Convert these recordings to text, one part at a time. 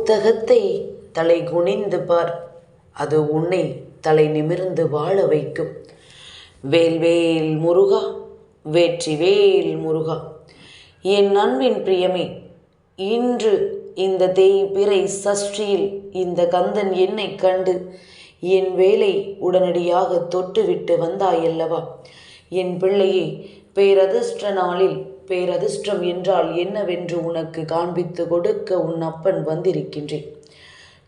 புத்தகத்தை தலை குனிந்து பார், அது உன்னை தலை நிமிர்ந்து வாழ வைக்கும். வேல்வேல் முருகா, வேல் முருகா. என் அன்பின் பிரியமே, இன்று இந்த தேய்பிறை சஷ்டியில் இந்த கந்தன் என்னை கண்டு என் வேலை உடனடியாக தொட்டுவிட்டு வந்தாயல்லவா? என் பிள்ளையே, பேரதிர்ஷ்ட நாளில் பேரதிர்ஷ்டம் என்றால் என்னவென்று உனக்கு காண்பித்து கொடுக்க உன் அப்பன் வந்திருக்கின்றேன்.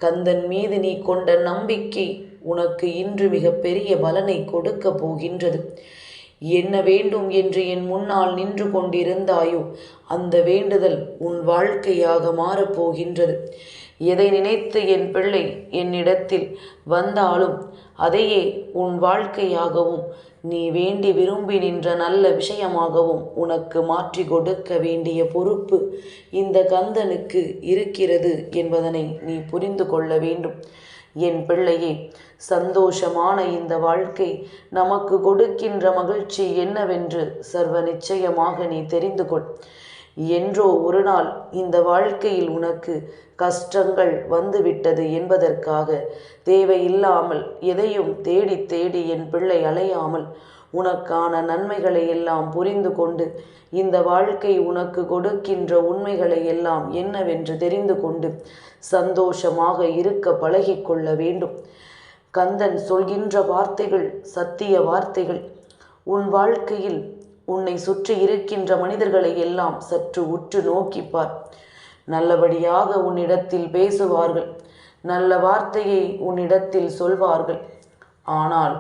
கந்தன் மீது நீ கொண்ட நம்பிக்கை உனக்கு இன்று மிக பெரிய பலனை கொடுக்க போகின்றது. என்ன வேண்டும் என்று என் முன்னால் நின்று கொண்டிருந்தாயோ அந்த வேண்டுதல் உன் வாழ்க்கையாக மாறப்போகின்றது. எதை நினைத்து என் பிள்ளை என்னிடத்தில் வந்தாலும் அதையே உன் வாழ்க்கையாகவும் நீ வேண்டி விரும்பி நின்ற நல்ல விஷயமாகவும் உனக்கு மாற்றி கொடுக்க வேண்டிய பொறுப்பு இந்த கந்தனுக்கு இருக்கிறது என்பதனை நீ புரிந்து கொள்ள வேண்டும். என் பிள்ளையே, சந்தோஷமான இந்த வாழ்க்கை நமக்கு கொடுக்கின்ற மகிழ்ச்சி என்னவென்று சர்வ நிச்சயமாக நீ தெரிந்து கொள். என்றோ ஒரு நாள் இந்த வாழ்க்கையில் உனக்கு கஷ்டங்கள் வந்துவிட்டது என்பதற்காக தேவையில்லாமல் எதையும் தேடி தேடி என் பிள்ளை அலையாமல் உனக்கான நன்மைகளை எல்லாம் புரிந்து கொண்டு இந்த வாழ்க்கை உனக்கு கொடுக்கின்ற உண்மைகளை எல்லாம் என்னவென்று தெரிந்து கொண்டு சந்தோஷமாக இருக்க பழகிக்கொள்ள வேண்டும். கந்தன் சொல்கின்ற வார்த்தைகள் சத்திய வார்த்தைகள். உன் வாழ்க்கையில் உன்னை சுற்றி இருக்கின்ற மனிதர்களை எல்லாம் சற்று உற்று நோக்கிப்பார். நல்லபடியாக உன்னிடத்தில் பேசுவார்கள், நல்ல வார்த்தையை உன்னிடத்தில் சொல்வார்கள். ஆனால்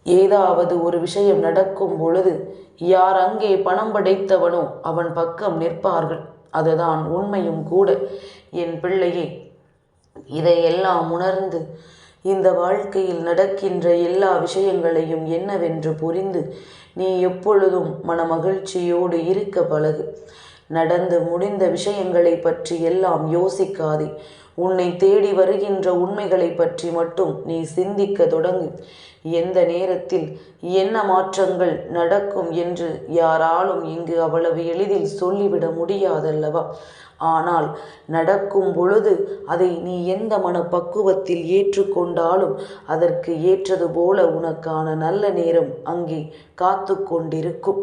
ஏதாவது ஒரு விஷயம் நடக்கும் பொழுது யார் அங்கே பணம் படைத்தவனோ அவன் பக்கம் நிற்பார்கள். அதுதான் உண்மையும் கூட. என் பிள்ளையே, இதையெல்லாம் உணர்ந்து இந்த வாழ்க்கையில் நடக்கின்ற எல்லா விஷயங்களையும் என்னவென்று புரிந்து நீ எப்பொழுதும் மனமகிழ்ச்சியோடு இருக்க பழகு. நடந்து முடிந்த விஷயங்களை பற்றி எல்லாம் யோசிக்காதே. உன்னை தேடி வருகின்ற உண்மைகளை பற்றி மட்டும் நீ சிந்திக்க தொடங்கு. எந்த நேரத்தில் என்ன மாற்றங்கள் நடக்கும் என்று யாராலும் இங்கு அவ்வளவு எளிதில் சொல்லிவிட முடியாதல்லவா? ஆனால் நடக்கும் பொழுது அதை நீ எந்த மனப்பக்குவத்தில் ஏற்றுக்கொண்டாலும் அதற்கு ஏற்றது போல உனக்கான நல்ல நேரம் அங்கே காத்து கொண்டிருக்கும்.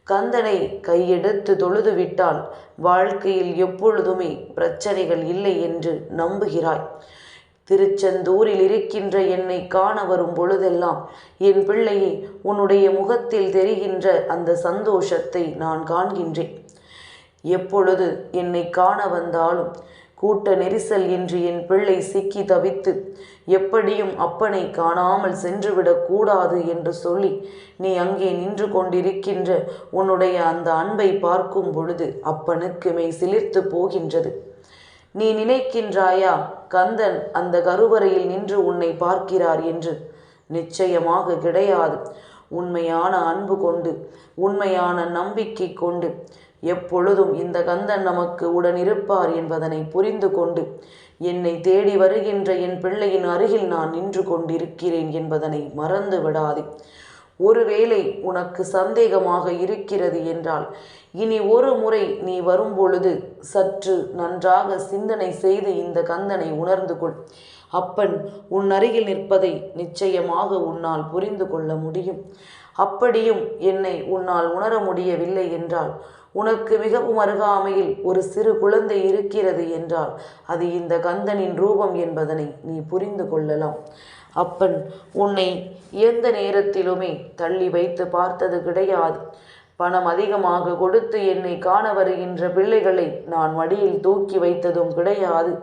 கந்தனை கையெடுத்து தொழுதுவிட்டால் வாழ்க்கையில் எப்பொழுதுமே பிரச்சனைகள் இல்லை என்று நம்புகிறாய். திருச்செந்தூரில் இருக்கின்ற என்னை காண வரும் பொழுதெல்லாம் என் பிள்ளையை உன்னுடைய முகத்தில் தெரிகின்ற அந்த சந்தோஷத்தை நான் காண்கின்றேன். எப்பொழுது என்னை காண வந்தாலும் கூட்ட நெரிசல் என்று என் பிள்ளை சிக்கி தவித்து எப்படியும் அப்பனை காணாமல் சென்றுவிடக் கூடாது என்று சொல்லி நீ அங்கே நின்று கொண்டிருக்கின்ற உன்னுடைய அந்த அன்பை பார்க்கும் பொழுது அப்பனுக்கு மெய் சிலிர்த்து போகின்றது. நீ நினைக்கின்றாயா கந்தன் அந்த கருவறையில் நின்று உன்னை பார்க்கிறார் என்று? நிச்சயமாக கிடையாது. உண்மையான அன்பு கொண்டு உண்மையான நம்பிக்கை கொண்டு எப்பொழுதும் இந்த கந்தன் நமக்கு உடன் இருப்பார் என்பதனை புரிந்து கொண்டு என்னை தேடி வருகின்ற என் பிள்ளையின் அருகில் நான் நின்று கொண்டிருக்கிறேன் என்பதனை மறந்து விடாதே. ஒருவேளை உனக்கு சந்தேகமாக இருக்கிறது என்றால் இனி ஒரு முறை நீ வரும் பொழுது சற்று நன்றாக சிந்தனை செய்து இந்த கந்தனை உணர்ந்து கொள். அப்பன் உன் அருகில் நிற்பதை நிச்சயமாக உன்னால் புரிந்து கொள்ள முடியும். அப்படியும் என்னை உன்னால் உணர முடியவில்லை என்றால் உனக்கு மிகவும் அருகாமையில் ஒரு சிறு குழந்தை இருக்கிறது என்றால் அது இந்த கந்தனின் ரூபம் என்பதனை நீ புரிந்து கொள்ளலாம். அப்பன் உன்னை எந்த நேரத்திலுமே தள்ளி வைத்து பார்த்தது கிடையாது. பணம் அதிகமாக கொடுத்து என்னை காண வருகின்ற பிள்ளைகளை நான் மடியில் தூக்கி வைத்ததும் கிடையாது.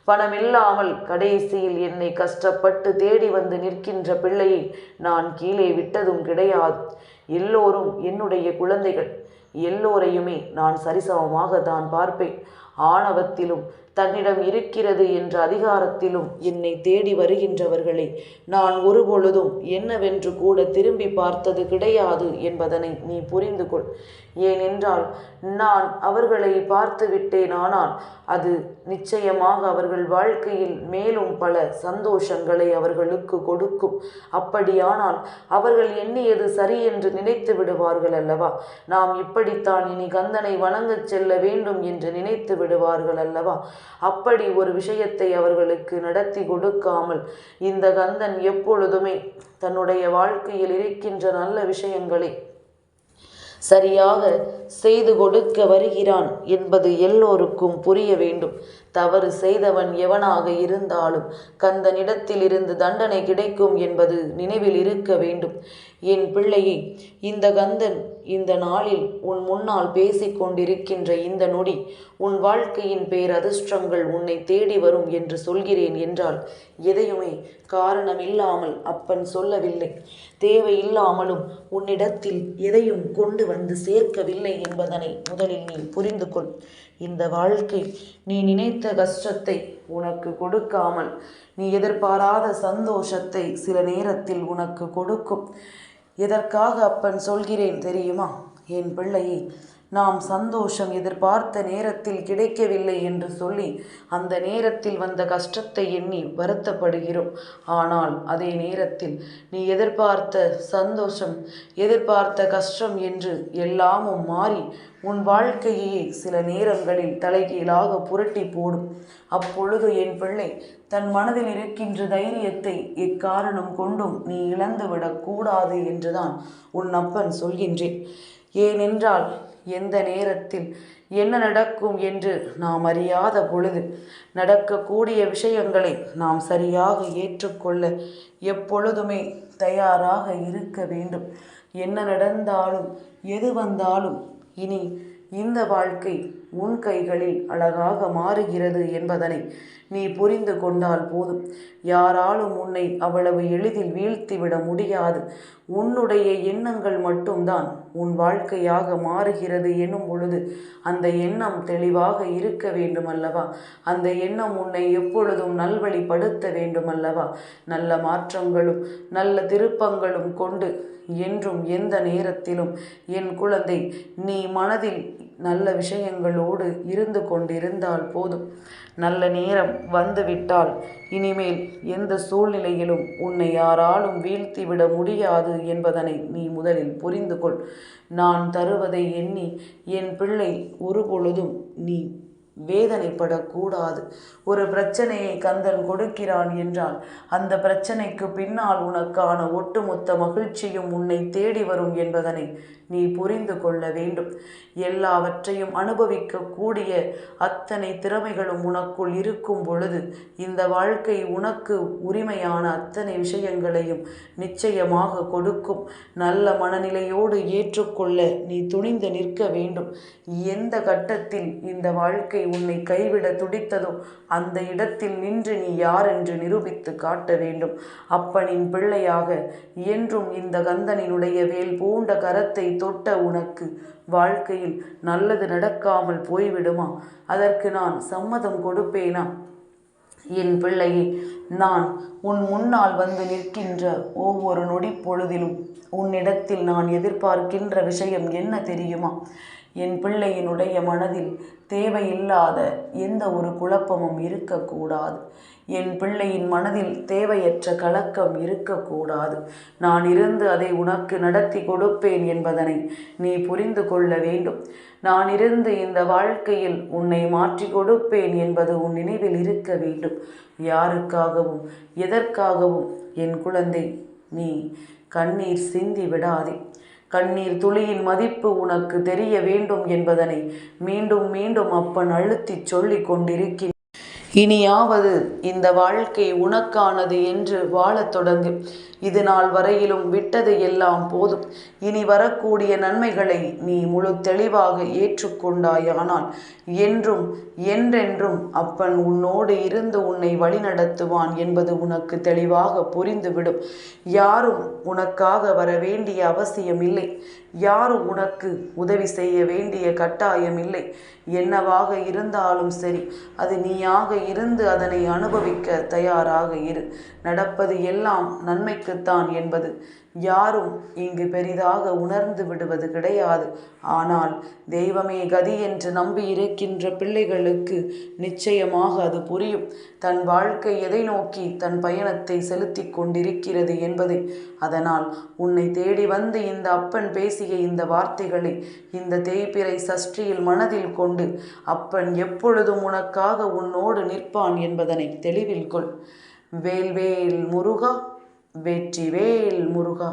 பணம் இல்லாமல் கடைசியில் என்னை கஷ்டப்பட்டு தேடி வந்து நிற்கின்ற பிள்ளையை நான் கீழே விட்டதும் கிடையாது. எல்லோரும் என்னுடைய குழந்தைகள். எல்லோரையுமே நான் சரிசமமாக தான் பார்ப்பேன். ஆணவத்திலும் தன்னிடம் இருக்கிறது என்ற அதிகாரத்திலும் என்னை தேடி வருகின்றவர்களை நான் ஒருபொழுதும் என்னவென்று கூட திரும்பி பார்த்தது கிடையாது என்பதனை நீ புரிந்து கொள். ஏனென்றால் நான் அவர்களை பார்த்து விட்டேன். ஆனால் அது நிச்சயமாக அவர்கள் வாழ்க்கையில் மேலும் பல சந்தோஷங்களை அவர்களுக்கு கொடுக்கும். அப்படியானால் அவர்கள் எண்ணியது சரி என்று நினைத்து விடுவார்கள் அல்லவா? நாம் இப்படித்தான் இனி கந்தனை வணங்கச் செல்ல வேண்டும் என்று நினைத்து விடுவார்கள் அல்லவா? அப்படி ஒரு விஷயத்தை அவர்களுக்கு நடத்தி கொடுக்காமல் இந்த கந்தன் எப்பொழுதுமே தன்னுடைய வாழ்க்கையில் இருக்கின்ற நல்ல விஷயங்களை சரியாக செய்து கொடுக்க வருகிறான் என்பது எல்லோருக்கும் புரிய வேண்டும். தவறு செய்தவன் எவனாக இருந்தாலும் கந்தனிடத்தில் இருந்து தண்டனை கிடைக்கும் என்பது நினைவில் இருக்க வேண்டும். என் பிள்ளையை, இந்த கந்தன் இந்த நாளில் உன் முன்னால் பேசிக் கொண்டிருக்கின்ற இந்த நொடி உன் வாழ்க்கையின் பேரதிர்ஷ்டங்கள் உன்னை தேடி வரும் என்று சொல்கிறேன் என்றால் எதையுமே காரணமில்லாமல் அப்பன் சொல்லவில்லை. தேவையில்லாமலும் உன்னிடத்தில் எதையும் கொண்டு வந்து சேர்க்கவில்லை என்பதனை முதலில் நீ புரிந்து கொள். இந்த வாழ்க்கை நீ நினைத்த கஷ்டத்தை உனக்கு கொடுக்காமல் நீ எதிர்பாராத சந்தோஷத்தை சில நேரத்தில் உனக்கு கொடுக்கும். எதற்காக அப்பன் சொல்கிறேன் தெரியுமா? என் பிள்ளையை, நாம் சந்தோஷம் எதிர்பார்த்த நேரத்தில் கிடைக்கவில்லை என்று சொல்லி அந்த நேரத்தில் வந்த கஷ்டத்தை எண்ணி வருத்தப்படுகிறோம். ஆனால் அதே நேரத்தில் நீ எதிர்பார்த்த சந்தோஷம், எதிர்பார்த்த கஷ்டம் என்று எல்லாமும் மாறி உன் வாழ்க்கையே சில நேரங்களில் தலைகீழாக புரட்டி போடும். அப்பொழுது என் பிள்ளை, தன் மனதில் இருக்கின்ற தைரியத்தை எக்காரணம் கொண்டும் நீ இழந்துவிடக் கூடாது என்றுதான் உன் அப்பன் சொல்கின்றேன். ஏனென்றால் எந்த நேரத்தில் என்ன நடக்கும் என்று நாம் அறியாத பொழுது நடக்கக்கூடிய விஷயங்களை நாம் சரியாக ஏற்றுக்கொள்ள எப்பொழுதுமே தயாராக இருக்க வேண்டும். என்ன நடந்தாலும் எது வந்தாலும் இனி இந்த வாழ்க்கை உன் கைகளில் அழகாக மாறுகிறது என்பதனை நீ புரிந்து கொண்டால் போதும். யாராலும் உன்னை அவ்வளவு எளிதில் வீழ்த்திவிட முடியாது. உன்னுடைய எண்ணங்கள் மட்டும்தான் உன் வாழ்க்கையாக மாறுகிறது எனும் பொழுது அந்த எண்ணம் தெளிவாக இருக்க வேண்டும் அல்லவா? அந்த எண்ணம் உன்னை எப்பொழுதும் நல்வழிப்படுத்த வேண்டும் அல்லவா? நல்ல மாற்றங்களும் நல்ல திருப்பங்களும் கொண்டு என்றும் எந்த நேரத்திலும் என் குழந்தை, நீ மனதில் நல்ல விஷயங்களோடு இருந்து கொண்டிருந்தால் போதும். நல்ல நேரம் வந்துவிட்டால் இனிமேல் எந்த சூழ்நிலையிலும் உன்னை யாராலும் வீழ்த்திவிட முடியாது என்பதனை நீ முதலில் புரிந்து கொள். நான் தருவதை எண்ணி என் பிள்ளை ஒருபொழுதும் நீ வேதனைப்படக்கூடாது. ஒரு பிரச்சனையை கந்தன் கொடுக்கிறான் என்றால் அந்த பிரச்சனைக்கு பின்னால் உனக்கான ஒட்டுமொத்த மகிழ்ச்சியும் உன்னை தேடி வரும் என்பதனை நீ புரிந்து கொள்ள வேண்டும். எல்லாவற்றையும் அனுபவிக்கக்கூடிய அத்தனை திறமைகளும் உனக்குள் இருக்கும் பொழுது இந்த வாழ்க்கை உனக்கு உரிமையான அத்தனை விஷயங்களையும் நிச்சயமாக கொடுக்கும். நல்ல மனநிலையோடு ஏற்றுக்கொள்ள நீ துணிந்து நிற்க வேண்டும். எந்த கட்டத்தில் இந்த வாழ்க்கை உன்னை கைவிட துடித்ததோ அந்த இடத்தில் நின்று நீ யார் என்று நிரூபித்து காட்ட வேண்டும். அப்பனின் பிள்ளையாக என்றும் இந்த கந்தனினுடைய வேல் பூண்ட கரத்தை தொட்ட உனக்கு வாழ்க்கையில் நல்லது நடக்காமல் போய்விடுமா? அதற்கு நான் சம்மதம் கொடுப்பேனா? என் பிள்ளையை, நான் உன் முன்னால் வந்து நிற்கின்ற ஒவ்வொரு நொடி பொழுதிலும் உன்னிடத்தில் நான் எதிர்பார்க்கின்ற விஷயம் என்ன தெரியுமா? என் பிள்ளையினுடைய மனதில் தேவையில்லாத எந்த ஒரு குழப்பமும் இருக்கக்கூடாது. என் பிள்ளையின் மனதில் தேவையற்ற கலக்கம் இருக்கக்கூடாது. நான் இருந்து அதை உனக்கு நடத்தி கொடுப்பேன் என்பதனை நீ புரிந்து கொள்ள வேண்டும். நான் இருந்து இந்த வாழ்க்கையில் உன்னை மாற்றி கொடுப்பேன் என்பது உன் நினைவில் இருக்க வேண்டும். யாருக்காகவும் எதற்காகவும் என் குழந்தை நீ கண்ணீர் சிந்தி விடாதே. கண்ணீர் துளியின் மதிப்பு உனக்கு தெரிய வேண்டும் என்பதனை மீண்டும் மீண்டும் அப்பன் அழுத்தி சொல்லிக் கொண்டிருக்கின்றேன். இனியாவது இந்த வாழ்க்கை உனக்கானது என்று வாழத் தொடங்கு. இது நாள் வரையிலும் விட்டது எல்லாம் போதும். இனி வரக்கூடிய நன்மைகளை நீ முழு தெளிவாக ஏற்றுக்கொண்டாயானால் என்றும் என்றென்றும் அப்பன் உன்னோடு இருந்து உன்னை வழிநடத்துவான் என்பது உனக்கு தெளிவாக புரிந்துவிடும். யாரும் உனக்காக வர வேண்டிய அவசியம் இல்லை. யாரும் உனக்கு உதவி செய்ய வேண்டிய கட்டாயம் இல்லை. என்னவாக இருந்தாலும் சரி, அது நீயாக இருந்து அதனை அனுபவிக்க தயாராக இரு. நடப்பது எல்லாம் நன்மைக்குத்தான் என்பது யாரும் இங்கு பெரிதாக உனக்காக உணர்ந்து விடுவது கிடையாது. ஆனால் தெய்வமே கதி என்று நம்பி இருக்கின்ற பிள்ளைகளுக்கு நிச்சயமாக அது புரியும். தன் வாழ்க்கை எதை நோக்கி தன் பயணத்தை செலுத்தி கொண்டிருக்கிறது என்பதை. அதனால் உன்னை தேடி வந்து இந்த அப்பன் பேசிய இந்த வார்த்தைகளை இந்த தேய்பிறை சஷ்டியில் மனதில் கொண்டு அப்பன் எப்பொழுதும் உனக்காக உன்னோடு நிற்பான் என்பதனை தெளிவில் கொள். வேல்வேல் முருகா, வெற்றிவேல் முருகா.